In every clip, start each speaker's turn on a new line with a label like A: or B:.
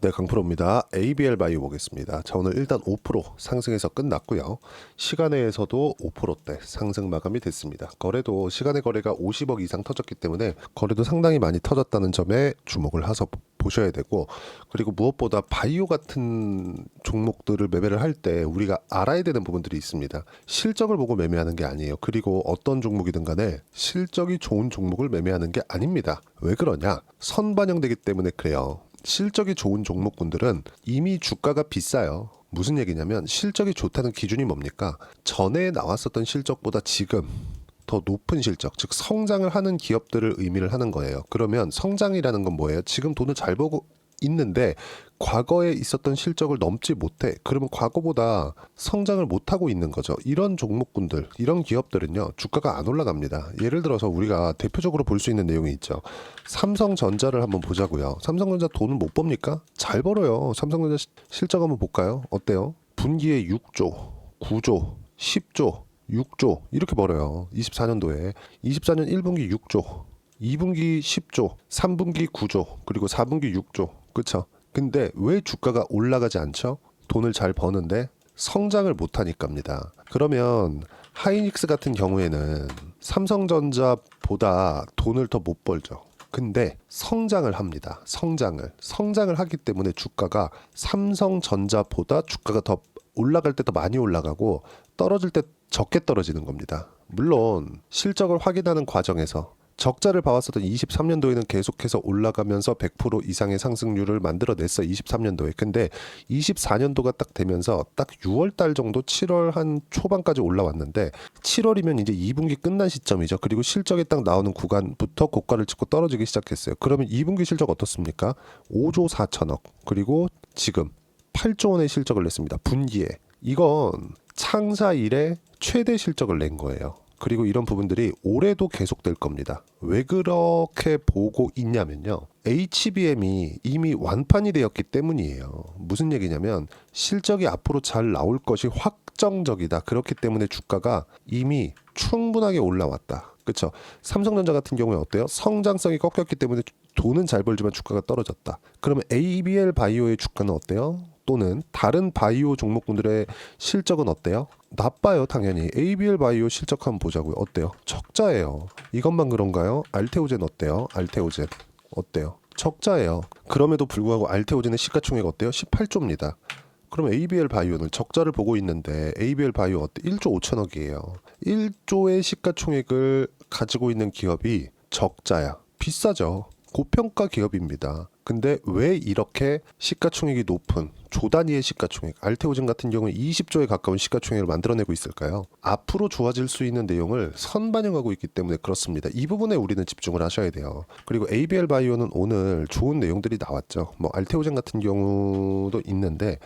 A: 네, 강프로입니다. ABL 바이오 보겠습니다. 자, 오늘 일단 5% 상승해서 끝났고요. 시간외에서도 5%대 상승 마감이 됐습니다. 거래도 시간의 거래가 50억 이상 터졌기 때문에 거래도 상당히 많이 터졌다는 점에 주목을 해서 보셔야 되고, 그리고 무엇보다 바이오 같은 종목들을 매매를 할 때 우리가 알아야 되는 부분들이 있습니다. 실적을 보고 매매하는 게 아니에요. 그리고 어떤 종목이든 간에 실적이 좋은 종목을 매매하는 게 아닙니다. 왜 그러냐? 선반영되기 때문에 그래요. 실적이 좋은 종목군들은 이미 주가가 비싸요. 무슨 얘기냐면 실적이 좋다는 기준이 뭡니까? 전에 나왔었던 실적보다 지금 더 높은 실적, 즉 성장을 하는 기업들을 의미를 하는 거예요. 그러면 성장이라는 건 뭐예요? 지금 돈을 잘 벌고 있는데 과거에 있었던 실적을 넘지 못해. 그러면 과거보다 성장을 못하고 있는 거죠. 이런 종목군들, 이런 기업들은요, 주가가 안 올라갑니다. 예를 들어서 우리가 대표적으로 볼 수 있는 내용이 있죠. 삼성전자를 한번 보자고요. 삼성전자 돈을 못 법니까? 잘 벌어요. 삼성전자 실적 한번 볼까요? 어때요? 분기에 6조, 9조, 10조, 6조 이렇게 벌어요. 24년도에. 24년 1분기 6조, 2분기 10조, 3분기 9조, 그리고 4분기 6조. 그쵸? 근데 왜 주가가 올라가지 않죠? 돈을 잘 버는데 성장을 못하니까입니다. 그러면 하이닉스 같은 경우에는 삼성전자보다 돈을 더 못 벌죠. 근데 성장을 합니다. 성장을 하기 때문에 주가가 삼성전자보다 주가가 더 올라갈 때 더 많이 올라가고 떨어질 때 적게 떨어지는 겁니다. 물론 실적을 확인하는 과정에서 적자를 봐왔었던 23년도에는 계속해서 올라가면서 100% 이상의 상승률을 만들어냈어. 23년도에. 근데 24년도가 딱 되면서 딱 6월 달 정도, 7월 한 초반까지 올라왔는데 7월이면 이제 2분기 끝난 시점이죠. 그리고 실적이 딱 나오는 구간부터 고가를 찍고 떨어지기 시작했어요. 그러면 2분기 실적 어떻습니까? 5조 4천억. 그리고 지금 8조 원의 실적을 냈습니다. 분기에. 이건 창사 이래 최대 실적을 낸 거예요. 그리고 이런 부분들이 올해도 계속될 겁니다. 왜 그렇게 보고 있냐면요. HBM이 이미 완판이 되었기 때문이에요. 무슨 얘기냐면 실적이 앞으로 잘 나올 것이 확정적이다. 그렇기 때문에 주가가 이미 충분하게 올라왔다. 그렇죠? 삼성전자 같은 경우에 어때요? 성장성이 꺾였기 때문에 돈은 잘 벌지만 주가가 떨어졌다. 그러면 ABL 바이오의 주가는 어때요? 또는 다른 바이오 종목군들의 실적은 어때요? 나빠요, 당연히. ABL 바이오 실적 한번 보자고요. 어때요? 적자예요. 이것만 그런가요? 알테오젠 어때요? 알테오젠 어때요? 적자예요. 그럼에도 불구하고 알테오젠의 시가총액 어때요? 18조입니다. 그럼 ABL 바이오는 적자를 보고 있는데 ABL 바이오 어때? 1조 5천억이에요. 1조의 시가총액을 가지고 있는 기업이 적자야. 비싸죠. 고평가 기업입니다. 근데 왜 이렇게 시가총액이 높은 조 단위의 시가총액, 알테오젠 같은 경우는 20조에 가까운 시가총액을 만들어내고 있을까요? 앞으로 좋아질 수 있는 내용을 선반영하고 있기 때문에 그렇습니다. 이 부분에 우리는 집중을 하셔야 돼요. 그리고 ABL 바이오는 오늘 좋은 내용들이 나왔죠. 뭐 알테오젠 같은 경우도 있는데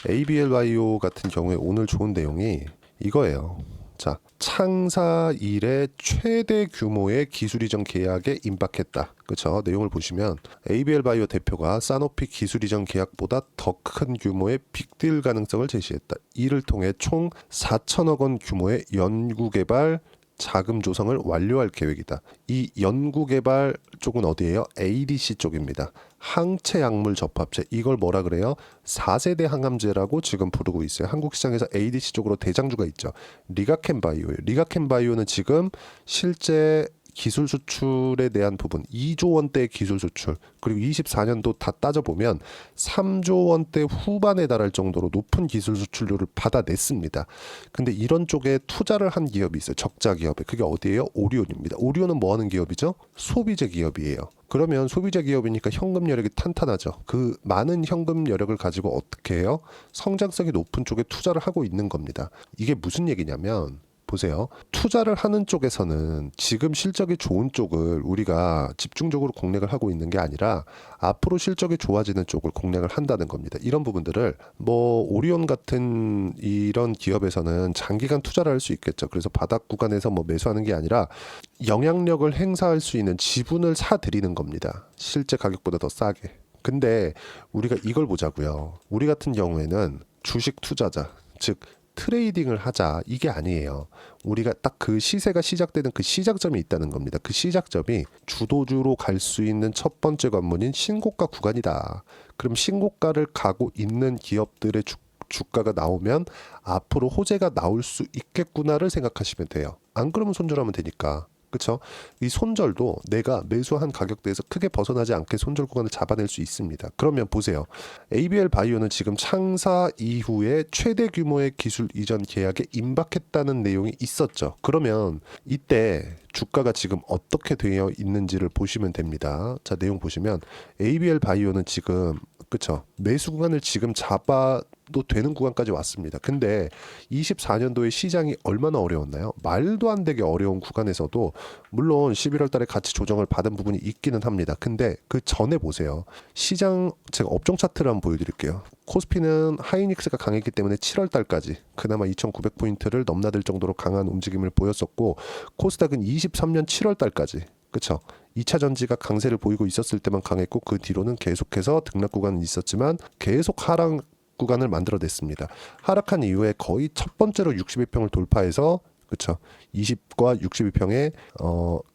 A: ABL 바이오 같은 경우에 오늘 좋은 내용이 이거예요. 자, 창사 이래 최대 규모의 기술 이전 계약에 임박했다. 그렇죠? 내용을 보시면 ABL 바이오 대표가 사노피 기술 이전 계약보다 더 큰 규모의 빅딜 가능성을 제시했다. 이를 통해 총 4천억 원 규모의 연구개발 자금 조성을 완료할 계획이다. 이 연구개발 쪽은 어디예요? ADC 쪽입니다. 항체 약물 접합체. 이걸 뭐라 그래요? 4세대 항암제라고 지금 부르고 있어요. 한국 시장에서 ADC 쪽으로 대장주가 있죠. 리가켄 바이오예요. 리가켄 바이오는 지금 실제 기술 수출에 대한 부분 2조 원대 기술 수출, 그리고 24년도 다 따져보면 3조 원대 후반에 달할 정도로 높은 기술 수출률을 받아냈습니다. 근데 이런 쪽에 투자를 한 기업이 있어요. 적자 기업에. 그게 어디예요? 오리온입니다. 오리온은 뭐 하는 기업이죠? 소비재 기업이에요. 그러면 소비재 기업이니까 현금 여력이 탄탄하죠. 그 많은 현금 여력을 가지고 어떻게 해요? 성장성이 높은 쪽에 투자를 하고 있는 겁니다. 이게 무슨 얘기냐면 보세요. 투자를 하는 쪽에서는 지금 실적이 좋은 쪽을 우리가 집중적으로 공략을 하고 있는 게 아니라 앞으로 실적이 좋아지는 쪽을 공략을 한다는 겁니다. 이런 부분들을 뭐 오리온 같은 이런 기업에서는 장기간 투자를 할 수 있겠죠. 그래서 바닥 구간에서 뭐 매수하는 게 아니라 영향력을 행사할 수 있는 지분을 사들이는 겁니다. 실제 가격보다 더 싸게. 근데 우리가 이걸 보자고요. 우리 같은 경우에는 주식 투자자, 즉 트레이딩을 하자 이게 아니에요. 우리가 딱 그 시세가 시작되는 그 시작점이 있다는 겁니다. 그 시작점이 주도주로 갈 수 있는 첫 번째 관문인 신고가 구간이다. 그럼 신고가를 가고 있는 기업들의 주가가 나오면 앞으로 호재가 나올 수 있겠구나를 생각하시면 돼요. 안 그러면 손절하면 되니까. 그렇죠? 이 손절도 내가 매수한 가격대에서 크게 벗어나지 않게 손절 구간을 잡아낼 수 있습니다. 그러면 보세요. ABL 바이오는 지금 창사 이후에 최대 규모의 기술 이전 계약에 임박했다는 내용이 있었죠. 그러면 이때 주가가 지금 어떻게 되어 있는지를 보시면 됩니다. 자, 내용 보시면 ABL 바이오는 지금 그렇죠. 매수 구간을 지금 잡아도 되는 구간까지 왔습니다. 근데 24년도에 시장이 얼마나 어려웠나요? 말도 안 되게 어려운 구간에서도 물론 11월 달에 같이 조정을 받은 부분이 있기는 합니다. 근데 그 전에 보세요. 시장 제가 업종 차트를 한번 보여드릴게요. 코스피는 하이닉스가 강했기 때문에 7월 달까지 그나마 2,900포인트를 넘나들 정도로 강한 움직임을 보였었고 코스닥은 23년 7월 달까지 그렇죠. 2차 전지가 강세를 보이고 있었을 때만 강했고 그 뒤로는 계속해서 등락 구간은 있었지만 계속 하락 구간을 만들어냈습니다. 하락한 이후에 거의 첫 번째로 62평을 돌파해서 그렇죠. 20과 62평의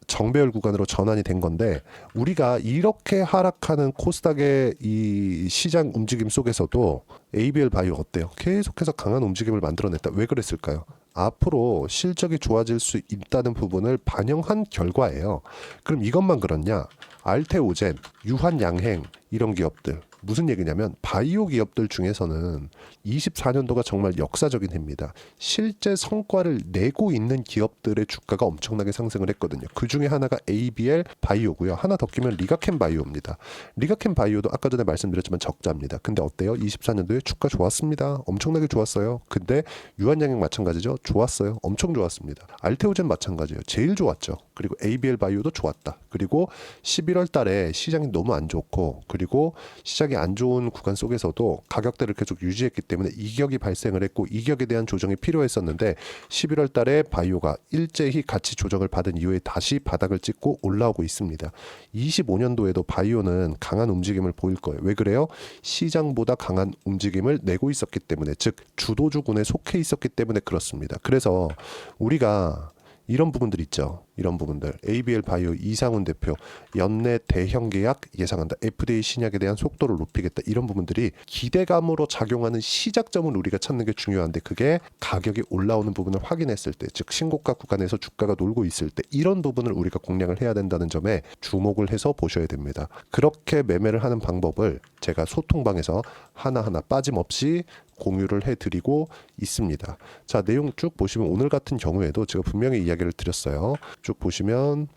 A: 정배열 구간으로 전환이 된 건데 우리가 이렇게 하락하는 코스닥의 이 시장 움직임 속에서도 ABL 바이오 어때요? 계속해서 강한 움직임을 만들어냈다. 왜 그랬을까요? 앞으로 실적이 좋아질 수 있다는 부분을 반영한 결과예요. 그럼 이것만 그렇냐? 알테오젠, 유한양행 이런 기업들 무슨 얘기냐면 바이오 기업들 중에서는 24년도가 정말 역사적인 해입니다. 실제 성과를 내고 있는 기업들의 주가가 엄청나게 상승을 했거든요. 그 중에 하나가 ABL 바이오고요. 하나 더 끼면 리가켄 바이오입니다. 리가켄 바이오도 아까 전에 말씀드렸지만 적자입니다. 근데 어때요? 24년도에 주가 좋았습니다. 엄청나게 좋았어요. 근데 유한양행 마찬가지죠. 좋았어요. 엄청 좋았습니다. 알테오젠 마찬가지예요. 제일 좋았죠. 그리고 ABL 바이오도 좋았다. 그리고 11월 달에 시장이 너무 안 좋고 그리고 시장이 안 좋은 구간 속에서도 가격대를 계속 유지했기 때문에 이격이 발생을 했고 이격에 대한 조정이 필요했었는데 11월 달에 바이오가 일제히 같이 조정을 받은 이후에 다시 바닥을 찍고 올라오고 있습니다. 25년도에도 바이오는 강한 움직임을 보일 거예요. 왜 그래요? 시장보다 강한 움직임을 내고 있었기 때문에 즉 주도주군에 속해 있었기 때문에 그렇습니다. 그래서 우리가 이런 부분들 있죠. 이런 부분들. ABL 바이오 이상훈 대표 연내 대형 계약 예상한다. FDA 신약에 대한 속도를 높이겠다. 이런 부분들이 기대감으로 작용하는 시작점을 우리가 찾는 게 중요한데 그게 가격이 올라오는 부분을 확인했을 때 즉 신고가 구간에서 주가가 놀고 있을 때 이런 부분을 우리가 공략을 해야 된다는 점에 주목을 해서 보셔야 됩니다. 그렇게 매매를 하는 방법을 제가 소통방에서 하나하나 빠짐없이 공유를 해드리고 있습니다. 자, 내용 쭉 보시면 오늘 같은 경우에도 제가 분명히 이야기를 드렸어요. 쭉 보시면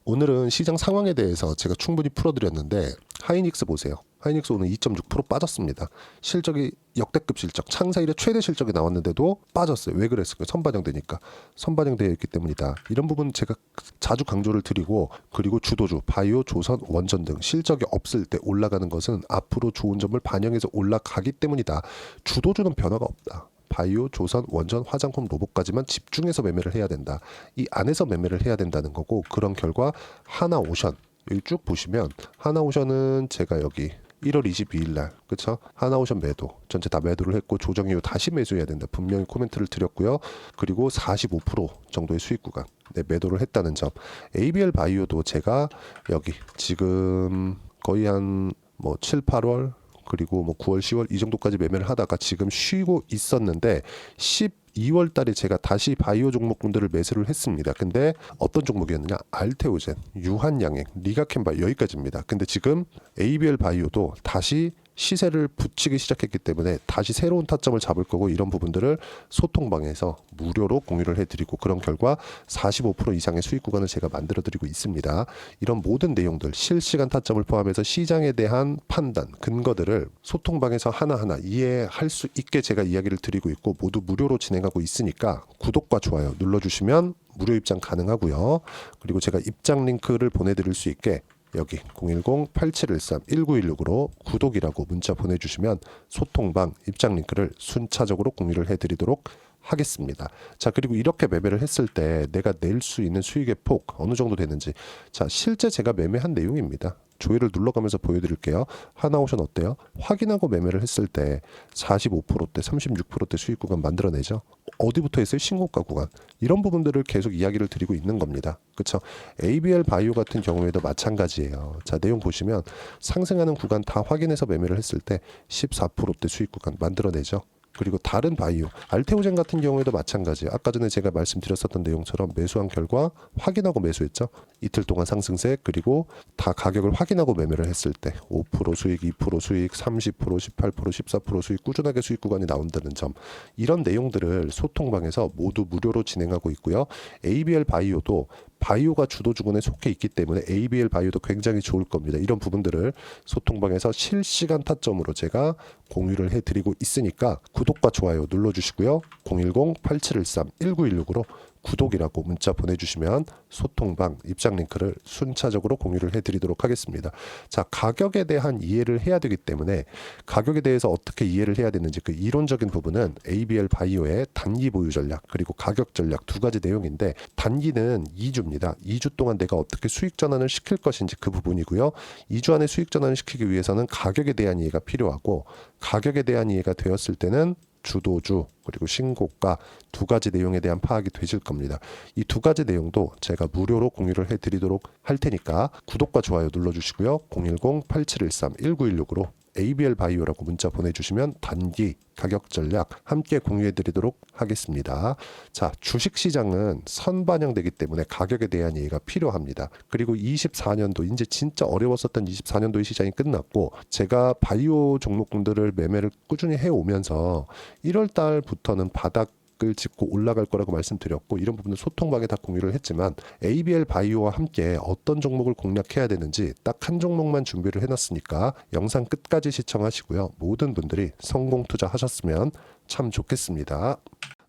A: 오늘은 시장 상황에 대해서 제가 충분히 풀어드렸는데 하이닉스 보세요. 하이닉스 오늘 2.6% 빠졌습니다. 실적이 역대급 실적, 창사 이래 최대 실적이 나왔는데도 빠졌어요. 왜 그랬을까요? 선반영되니까. 선반영되어 있기 때문이다. 이런 부분 제가 자주 강조를 드리고 그리고 주도주, 바이오, 조선, 원전 등 실적이 없을 때 올라가는 것은 앞으로 좋은 점을 반영해서 올라가기 때문이다. 주도주는 변화가 없다. 바이오, 조선, 원전, 화장품, 로봇까지만 집중해서 매매를 해야 된다. 이 안에서 매매를 해야 된다는 거고 그런 결과 하나오션 여기 쭉 보시면 하나오션은 제가 여기 1월 22일 날 그쵸? 하나오션 매도 전체 다 매도를 했고 조정 이후 다시 매수해야 된다. 분명히 코멘트를 드렸고요. 그리고 45% 정도의 수익 구간 매도를 했다는 점. ABL 바이오도 제가 여기 지금 거의 한 뭐 7, 8월 그리고 뭐 9월, 10월 이 정도까지 매매를 하다가 지금 쉬고 있었는데 12월 달에 제가 다시 바이오 종목군들을 매수를 했습니다. 근데 어떤 종목이었느냐? 알테오젠, 유한양행, 리가켄바이오 여기까지입니다. 근데 지금 ABL 바이오도 다시 시세를 붙이기 시작했기 때문에 다시 새로운 타점을 잡을 거고 이런 부분들을 소통방에서 무료로 공유를 해드리고 그런 결과 45% 이상의 수익 구간을 제가 만들어드리고 있습니다. 이런 모든 내용들 실시간 타점을 포함해서 시장에 대한 판단, 근거들을 소통방에서 하나하나 이해할 수 있게 제가 이야기를 드리고 있고 모두 무료로 진행하고 있으니까 구독과 좋아요 눌러주시면 무료 입장 가능하고요. 그리고 제가 입장 링크를 보내드릴 수 있게 여기 010-8713-1916으로 구독이라고 문자 보내주시면 소통방 입장 링크를 순차적으로 공유를 해드리도록 하겠습니다. 자, 그리고 이렇게 매매를 했을 때 내가 낼 수 있는 수익의 폭 어느 정도 되는지 자 실제 제가 매매한 내용입니다. 조회를 눌러가면서 보여드릴게요. 하나오션 어때요? 확인하고 매매를 했을 때 45%대, 36%대 수익 구간 만들어내죠. 어디부터 했어요? 신고가 구간. 이런 부분들을 계속 이야기를 드리고 있는 겁니다. 그렇죠? ABL 바이오 같은 경우에도 마찬가지예요. 자, 내용 보시면 상승하는 구간 다 확인해서 매매를 했을 때 14%대 수익 구간 만들어내죠. 그리고 다른 바이오, 알테오젠 같은 경우에도 마찬가지예요. 아까 전에 제가 말씀드렸었던 내용처럼 매수한 결과 확인하고 매수했죠. 이틀 동안 상승세, 그리고 다 가격을 확인하고 매매를 했을 때 5% 수익, 2% 수익, 30%, 18%, 14% 수익, 꾸준하게 수익 구간이 나온다는 점, 이런 내용들을 소통방에서 모두 무료로 진행하고 있고요. ABL 바이오도 바이오가 주도 주군에 속해 있기 때문에 ABL 바이오도 굉장히 좋을 겁니다. 이런 부분들을 소통방에서 실시간 타점으로 제가 공유를 해드리고 있으니까 구독과 좋아요 눌러주시고요. 010-8713-1916으로 구독이라고 문자 보내주시면 소통방 입장 링크를 순차적으로 공유를 해드리도록 하겠습니다. 자, 가격에 대한 이해를 해야 되기 때문에 가격에 대해서 어떻게 이해를 해야 되는지 그 이론적인 부분은 ABL 바이오의 단기 보유 전략 그리고 가격 전략 두 가지 내용인데, 단기는 2주입니다. 2주 동안 내가 어떻게 수익 전환을 시킬 것인지 그 부분이고요. 2주 안에 수익 전환을 시키기 위해서는 가격에 대한 이해가 필요하고, 가격에 대한 이해가 되었을 때는 주도주 그리고 신고가 두 가지 내용에 대한 파악이 되실 겁니다. 이 두 가지 내용도 제가 무료로 공유를 해드리도록 할 테니까 구독과 좋아요 눌러주시고요. 010-8713-1916으로 ABL 바이오라고 문자 보내주시면 단기 가격 전략 함께 공유해드리도록 하겠습니다. 자, 주식시장은 선반영되기 때문에 가격에 대한 이해가 필요합니다. 그리고 24년도 이제 진짜 어려웠었던 24년도의 시장이 끝났고, 제가 바이오 종목군들을 매매를 꾸준히 해오면서 1월 달부터는 바닥 을 짚고 올라갈 거라고 말씀드렸고, 이런 부분은 소통방에 다 공유를 했지만 ABL 바이오와 함께 어떤 종목을 공략해야 되는지 딱 한 종목만 준비를 해놨으니까 영상 끝까지 시청하시고요. 모든 분들이 성공 투자하셨으면 참 좋겠습니다.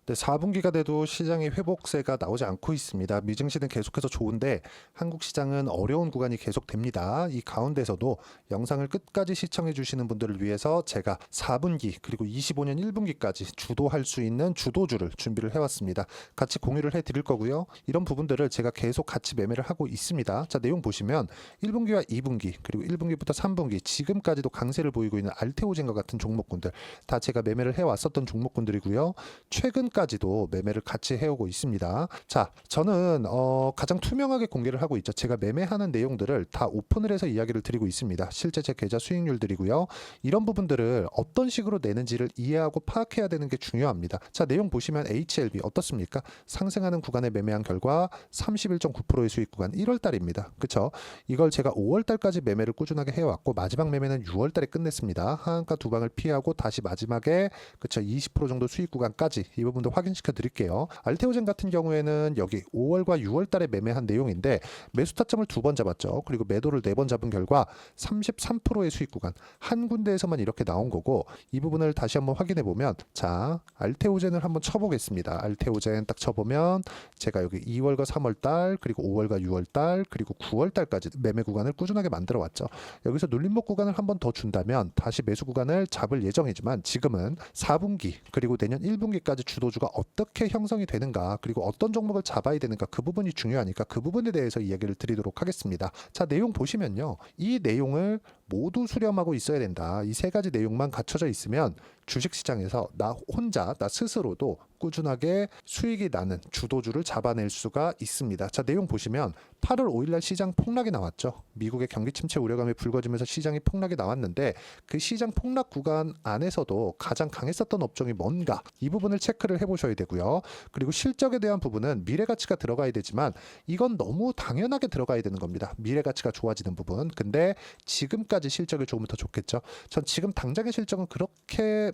A: 네, 4분기가 돼도 시장의 회복세가 나오지 않고 있습니다. 미증시는 계속해서 좋은데 한국 시장은 어려운 구간이 계속됩니다. 이 가운데서도 영상을 끝까지 시청해 주시는 분들을 위해서 제가 4분기 그리고 25년 1분기까지 주도할 수 있는 주도주를 준비를 해왔습니다. 같이 공유를 해드릴 거고요. 이런 부분들을 제가 계속 같이 매매를 하고 있습니다. 자, 내용 보시면 1분기와 2분기 그리고 1분기부터 3분기 지금까지도 강세를 보이고 있는 알테오젠과 같은 종목군들 다 제가 매매를 해왔었던 종목군들이고요. 최근까지도 매매를 같이 해오고 있습니다. 자, 저는 가장 투명하게 공개를 하고 있죠. 제가 매매하는 내용들을 다 오픈을 해서 이야기를 드리고 있습니다. 실제 제 계좌 수익률들이고요. 이런 부분들을 어떤 식으로 내는지를 이해하고 파악해야 되는 게 중요합니다. 자, 내용 보시면 HLB 어떻습니까? 상승하는 구간에 매매한 결과 31.9%의 수익 구간 1월 달입니다. 그렇죠? 이걸 제가 5월 달까지 매매를 꾸준하게 해왔고, 마지막 매매는 6월 달에 끝냈습니다. 하한가 두 방을 피하고 다시 마지막에 그렇죠, 20% 정도 수익 구간까지 이 부분도 확인시켜 드릴게요. 알테오젠 같은 경우에는 여기 5월과 6월 달에 매매한 내용인데 매수 타점을 2번 잡았죠. 그리고 매도를 4번 잡은 결과 33%의 수익 구간 한 군데에서만 이렇게 나온 거고, 이 부분을 다시 한번 확인해 보면, 자, 알테오젠을 한번 쳐보겠습니다. 알테오젠 딱 쳐보면 제가 여기 2월과 3월 달 그리고 5월과 6월 달 그리고 9월 달까지 매매 구간을 꾸준하게 만들어 왔죠. 여기서 눌림목 구간을 한번 더 준다면 다시 매수 구간을 잡을 예정이지만, 지금은 4분기 그리고 내년 1분기까지 주도주가 어떻게 형성이 되는가, 그리고 어떤 종목을 잡아야 되는가, 그 부분이 중요하니까 그 부분에 대해서 이야기를 드리도록 하겠습니다. 자, 내용 보시면요, 이 내용을 모두 수렴하고 있어야 된다. 이 세 가지 내용만 갖춰져 있으면 주식시장에서 나 혼자 나 스스로도 꾸준하게 수익이 나는 주도주를 잡아낼 수가 있습니다. 자, 내용 보시면 8월 5일날 시장 폭락이 나왔죠. 미국의 경기 침체 우려감이 불거지면서 시장이 폭락이 나왔는데, 그 시장 폭락 구간 안에서도 가장 강했었던 업종이 뭔가, 이 부분을 체크를 해보셔야 되고요. 그리고 실적에 대한 부분은 미래가치가 들어가야 되지만 이건 너무 당연하게 들어가야 되는 겁니다. 미래가치가 좋아지는 부분. 근데 지금까지 실적이 좋으면 더 좋겠죠. 전 지금 당장의 실적은 그렇게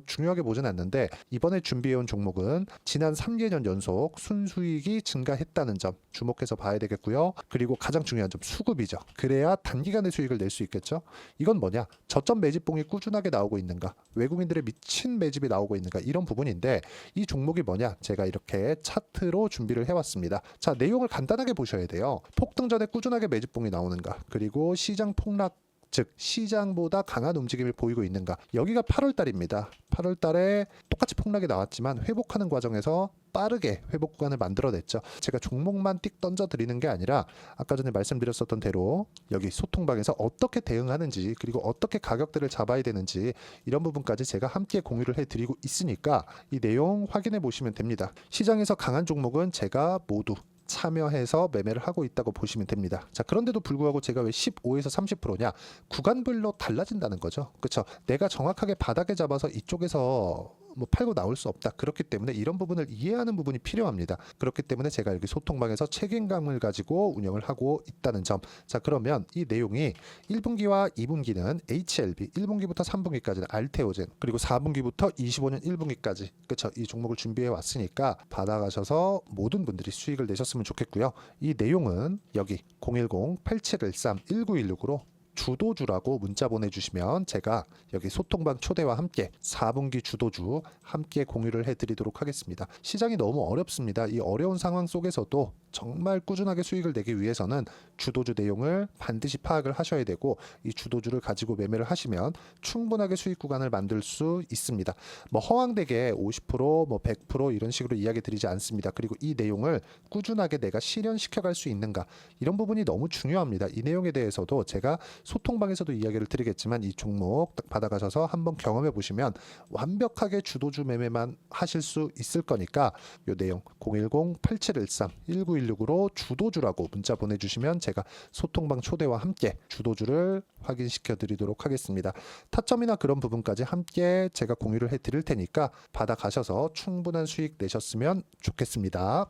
A: 중요하게 보진 않는데, 이번에 준비해온 종목은 지난 3개년 연속 순수익이 증가했다는 점 주목해서 봐야 되겠고요. 그리고 가장 중요한 점, 수급이죠. 그래야 단기간에 수익을 낼 수 있겠죠. 이건 뭐냐, 저점 매집봉이 꾸준하게 나오고 있는가, 외국인들의 미친 매집이 나오고 있는가, 이런 부분인데, 이 종목이 뭐냐, 제가 이렇게 차트로 준비를 해왔습니다. 자, 내용을 간단하게 보셔야 돼요. 폭등 전에 꾸준하게 매집봉이 나오는가, 그리고 시장 폭락 즉 시장보다 강한 움직임을 보이고 있는가. 여기가 8월 달입니다. 8월 달에 똑같이 폭락이 나왔지만 회복하는 과정에서 빠르게 회복 구간을 만들어냈죠. 제가 종목만 띡 던져 드리는 게 아니라 아까 전에 말씀드렸었던 대로 여기 소통방에서 어떻게 대응하는지, 그리고 어떻게 가격대를 잡아야 되는지, 이런 부분까지 제가 함께 공유를 해드리고 있으니까 이 내용 확인해 보시면 됩니다. 시장에서 강한 종목은 제가 모두 참여해서 매매를 하고 있다고 보시면 됩니다. 자, 그런데도 불구하고 제가 왜 15에서 30%냐? 구간별로 달라진다는 거죠. 그렇죠? 내가 정확하게 바닥에 잡아서 이쪽에서 뭐 팔고 나올 수 없다. 그렇기 때문에 이런 부분을 이해하는 부분이 필요합니다. 그렇기 때문에 제가 여기 소통방에서 책임감을 가지고 운영을 하고 있다는 점. 자, 그러면 이 내용이 1분기와 2분기는 HLB, 1분기부터 3분기까지는 알테오젠, 그리고 4분기부터 25년 1분기까지, 그렇죠? 이 종목을 준비해 왔으니까 받아가셔서 모든 분들이 수익을 내셨으면 좋겠고요. 이 내용은 여기 010-8713-1916으로 주도주라고 문자 보내주시면 제가 여기 소통방 초대와 함께 4분기 주도주 함께 공유를 해드리도록 하겠습니다. 시장이 너무 어렵습니다. 이 어려운 상황 속에서도 정말 꾸준하게 수익을 내기 위해서는 주도주 내용을 반드시 파악을 하셔야 되고, 이 주도주를 가지고 매매를 하시면 충분하게 수익 구간을 만들 수 있습니다. 뭐 허황되게 50%, 뭐 100% 이런 식으로 이야기 드리지 않습니다. 그리고 이 내용을 꾸준하게 내가 실현시켜 갈 수 있는가, 이런 부분이 너무 중요합니다. 이 내용에 대해서도 제가 소통방에서도 이야기를 드리겠지만 이 종목 딱 받아가셔서 한번 경험해 보시면 완벽하게 주도주 매매만 하실 수 있을 거니까 이 내용 010-8713-1916으로 주도주라고 문자 보내주시면 제가 소통방 초대와 함께 주도주를 확인시켜 드리도록 하겠습니다. 타점이나 그런 부분까지 함께 제가 공유를 해 드릴 테니까 받아가셔서 충분한 수익 내셨으면 좋겠습니다.